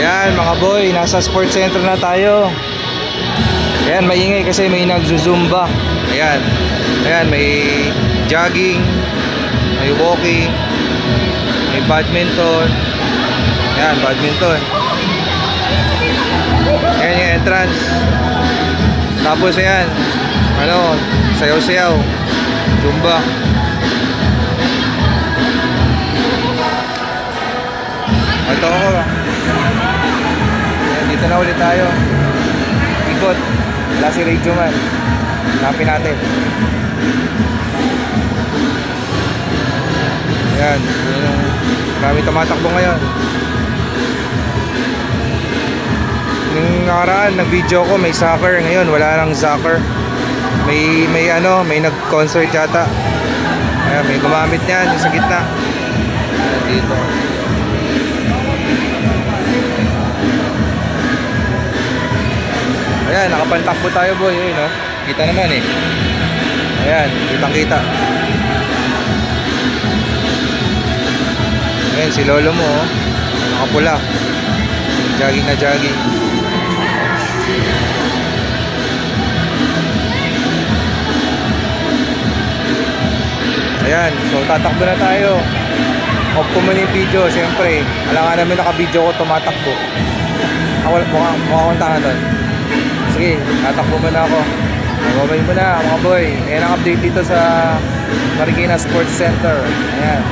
Ayan mga boy, nasa sports center na tayo. Ayan, maingay kasi may nagzuzumba. Ayan. Ayan, may jogging, may walking, may badminton. Ayan, badminton. Ayan yung entrance. Tapos ayan, ano, sayaw-sayaw, zumba. Ito ako. Ayan, dito na ulit tayo. Ikot. Wala si Radio Man. Hanapin natin. Ayan. Marami tumatakbo ngayon. Nung nakaraan, nag-video ko, may soccer. Ngayon, wala nang soccer. May nag-concert yata. Ayan, may gumamit niyan sa gitna. Ayan, dito. Ayan, nakapantakbo tayo boy. Ayun, no? Kita naman eh. Ayan, kitang kita. Ayan, si lolo mo oh. Nakapula. Jogging na jogging. Ayan, so tatakbo na tayo. Off ko muna yung video, siyempre. Alam nga namin naka-video ko tumatakbo. Mukhang akong tanga doon. Sige, tatakbo muna ako. Babay muna mga boy. Ayan ang update dito sa Marikina Sports Center. Ayan.